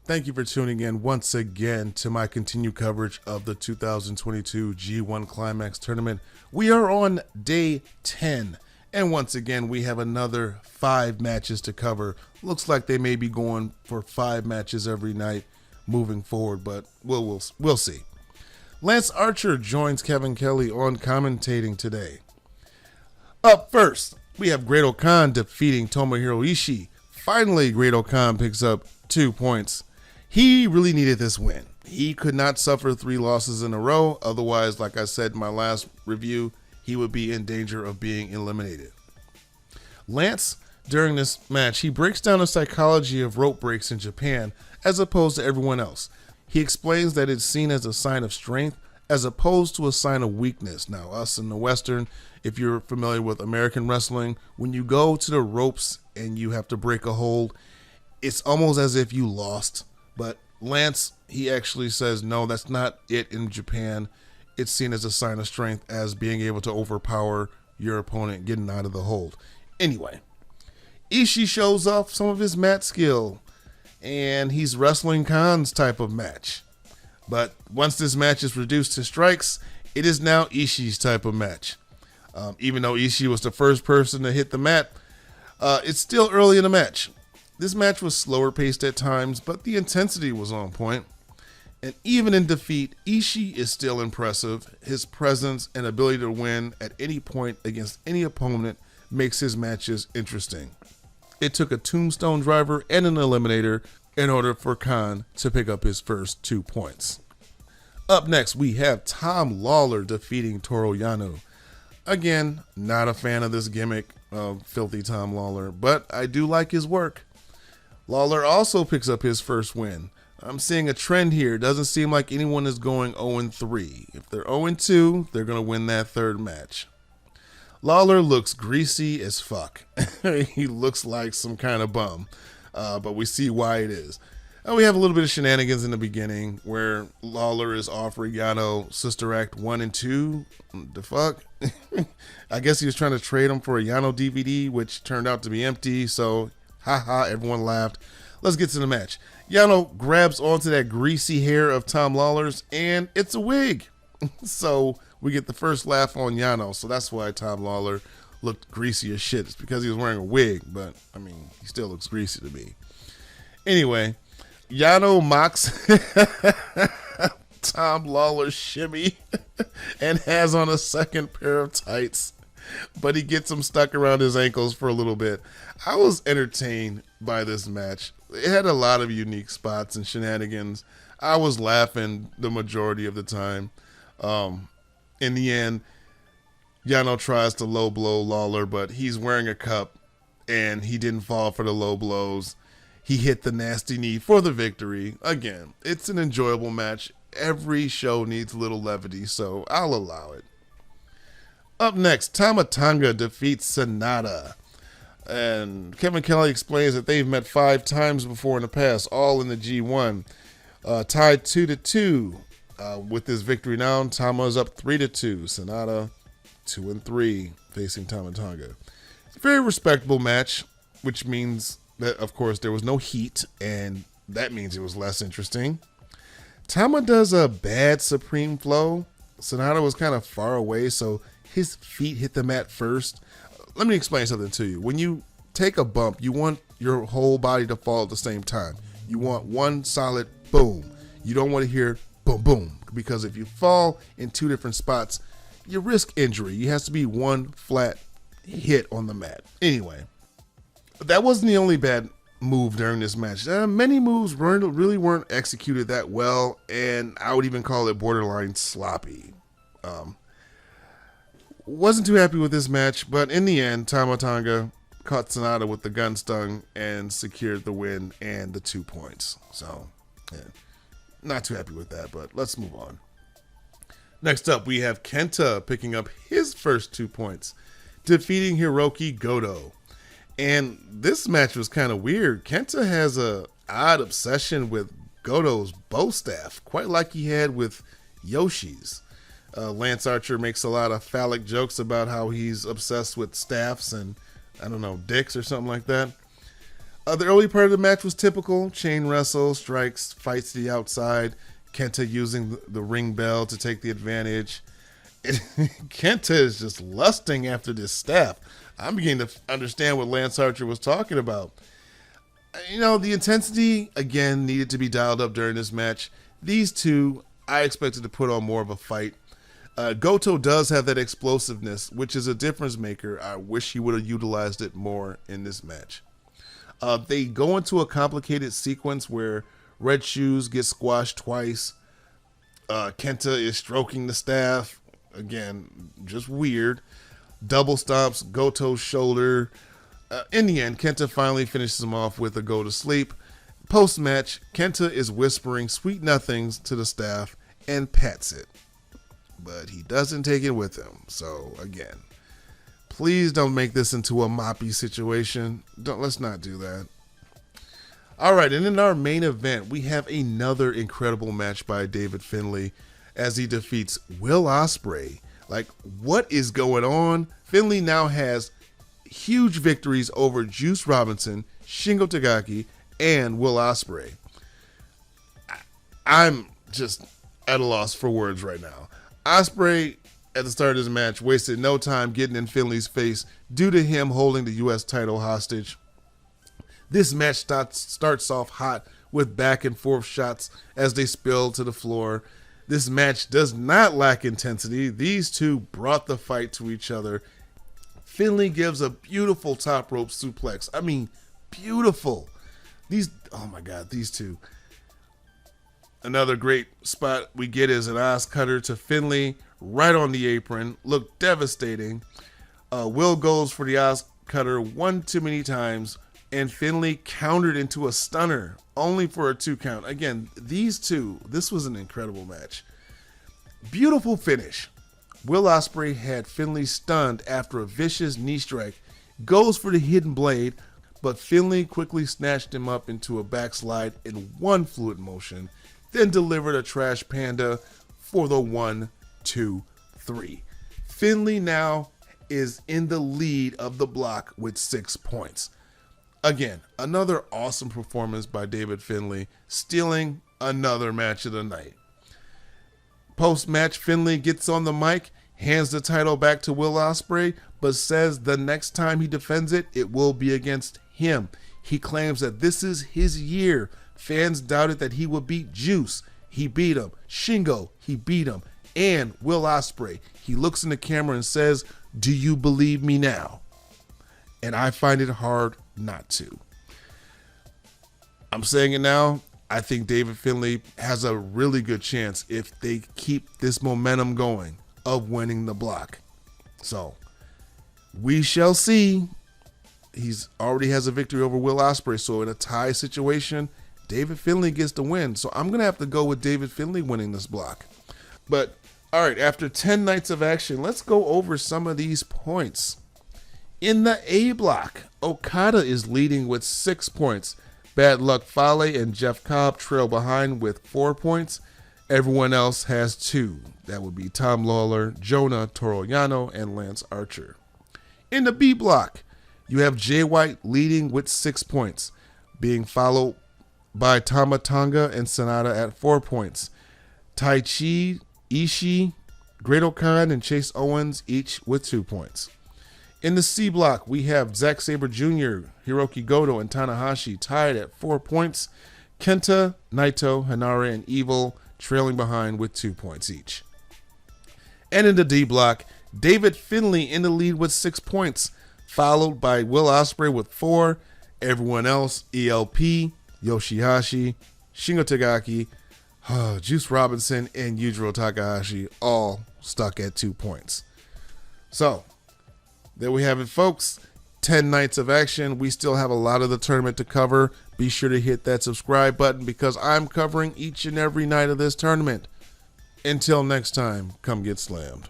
Thank you for tuning in once again to my continued coverage of the 2022 G1 Climax Tournament. We are on day 10, and once again we have another 5 matches to cover. Looks like they may be going for 5 matches every night moving forward, but we'll see. Lance Archer joins Kevin Kelly on commentating today. Up first, we have Great-O-Kahn defeating Tomohiro Ishii. Finally, Great-O-Kahn picks up 2 points. He really needed this win. He could not suffer 3 losses in a row. Otherwise, like I said in my last review, he would be in danger of being eliminated. Lance, during this match, he breaks down the psychology of rope breaks in Japan as opposed to everyone else. He explains that it's seen as a sign of strength as opposed to a sign of weakness. Now, us in the Western, if you're familiar with American wrestling, when you go to the ropes and you have to break a hold, it's almost as if you lost. But Lance, he actually says, no, that's not it in Japan. It's seen as a sign of strength as being able to overpower your opponent getting out of the hold. Anyway, Ishii shows off some of his mat skill, and he's wrestling Khan's type of match. But once this match is reduced to strikes, it is now Ishii's type of match. Even though Ishii was the first person to hit the mat, it's still early in the match. This match was slower paced at times, but the intensity was on point. And even in defeat, Ishii is still impressive. His presence and ability to win at any point against any opponent makes his matches interesting. It took a tombstone driver and an eliminator in order for Khan to pick up his first 2 points. Up next, we have Tom Lawler defeating Toru Yano. Again, not a fan of this gimmick of Filthy Tom Lawler, but I do like his work. Lawler also picks up his first win. I'm seeing a trend here. It doesn't seem like anyone is going 0-3. If they're 0-2, they're going to win that third match. Lawler looks greasy as fuck. He looks like some kind of bum, but we see why it is. And we have a little bit of shenanigans in the beginning where Lawler is offering Yano Sister Act 1 and 2. The fuck? I guess he was trying to trade him for a Yano DVD, which turned out to be empty, so haha, everyone laughed. Let's get to the match. Yano grabs onto that greasy hair of Tom Lawler's, and it's a wig. So we get the first laugh on Yano, so that's why Tom Lawler looked greasy as shit. It's because he was wearing a wig, but, I mean, he still looks greasy to me. Anyway, Yano mocks Tom Lawler's shimmy and has on a second pair of tights, but he gets him stuck around his ankles for a little bit. I was entertained by this match. It had a lot of unique spots and shenanigans. I was laughing the majority of the time. In the end, Yano tries to low blow Lawler, but he's wearing a cup and he didn't fall for the low blows. He hit the nasty knee for the victory. Again, it's an enjoyable match. Every show needs a little levity, so I'll allow it. Up next, Tamatanga defeats SANADA. And Kevin Kelly explains that they've met 5 times before in the past, all in the G1. Tied 2-2. With this victory now, Tama is up 3-2. SANADA 2-3 facing Tamatanga. It's a very respectable match, which means that, of course, there was no heat, and that means it was less interesting. Tama does a bad Supreme Flow. SANADA was kind of far away, so his feet hit the mat first. Let me explain something to you. When you take a bump, you want your whole body to fall at the same time. You want one solid boom. You don't want to hear boom, boom, because if you fall in 2 different spots, you risk injury. You has to be one flat hit on the mat. Anyway, that wasn't the only bad move during this match. Many moves really weren't executed that well, and I would even call it borderline sloppy. Wasn't too happy with this match, but in the end, Tamatanga caught SANADA with the gun stung and secured the win and the 2 points. So, yeah, not too happy with that, but let's move on. Next up, we have KENTA picking up his first 2 points, defeating Hirooki Goto. And this match was kind of weird. KENTA has a odd obsession with Goto's bow staff, quite like he had with Yoshi's. Lance Archer makes a lot of phallic jokes about how he's obsessed with staffs and, I don't know, dicks or something like that. The early part of the match was typical. Chain wrestle, strikes, fights to the outside. Kenta using the ring bell to take the advantage. Kenta is just lusting after this staff. I'm beginning to understand what Lance Archer was talking about. You know, the intensity, again, needed to be dialed up during this match. These two, I expected to put on more of a fight. Goto does have that explosiveness, which is a difference maker. I wish he would have utilized it more in this match. They go into a complicated sequence where Red Shoes get squashed twice. Kenta is stroking the staff. Again, just weird. Double stomps Goto's shoulder. In the end, Kenta finally finishes him off with a go to sleep. Post-match, Kenta is whispering sweet nothings to the staff and pats it. But he doesn't take it with him. So, again, please don't make this into a moppy situation. Let's not do that. Alright, and in our main event, we have another incredible match by David Finley as he defeats Will Ospreay. Like, what is going on? Finley now has huge victories over Juice Robinson, Shingo Takagi, and Will Ospreay. I'm just at a loss for words right now. Ospreay, at the start of this match, wasted no time getting in Finley's face due to him holding the U.S. title hostage. This match starts off hot with back and forth shots as they spill to the floor. This match does not lack intensity. These two brought the fight to each other. Finley gives a beautiful top rope suplex. I mean, beautiful. Oh my God, these two. Another great spot we get is an ass cutter to Finley right on the apron. Looked devastating. Will goes for the ass cutter one too many times, and Finley countered into a stunner, only for a 2 count. Again, these two, this was an incredible match. Beautiful finish. Will Ospreay had Finley stunned after a vicious knee strike, goes for the hidden blade, but Finley quickly snatched him up into a backslide in one fluid motion, then delivered a trash panda for the 1, 2, 3. Finley now is in the lead of the block with 6 points. Again, another awesome performance by David Finley, stealing another match of the night. Post-match, Finley gets on the mic, hands the title back to Will Ospreay, but says the next time he defends it, it will be against him. He claims that this is his year. Fans doubted that he would beat Juice. He beat him. Shingo, he beat him. And Will Ospreay. He looks in the camera and says, "Do you believe me now?" And I find it hard not to. I'm saying it now. I think David Finley has a really good chance if they keep this momentum going of winning the block. So we shall see. He's already has a victory over Will Ospreay. So in a tie situation, David Finley gets the win. So I'm going to have to go with David Finley winning this block. But all right, after 10 nights of action, let's go over some of these points. In the A block, Okada is leading with 6 points. Bad Luck Fale and Jeff Cobb trail behind with 4 points. Everyone else has 2. That would be Tom Lawler, Jonah, Toru Yano, and Lance Archer. In the B block, you have Jay White leading with 6 points, being followed by Tamatanga and SANADA at 4 points. Tai Chi, Ishii, Great-O-Kahn, and Chase Owens each with 2 points. In the C block, we have Zack Sabre Jr., Hirooki Goto, and Tanahashi tied at 4 points. Kenta, Naito, Hanare, and Evil trailing behind with 2 points each. And in the D block, David Finley in the lead with 6 points, followed by Will Ospreay with 4. Everyone else, ELP, Yoshihashi, Shingo Takagi, Juice Robinson, and Yujiro Takahashi all stuck at 2 points. So, there we have it, folks. 10 nights of action. We still have a lot of the tournament to cover. Be sure to hit that subscribe button because I'm covering each and every night of this tournament. Until next time, come get slammed.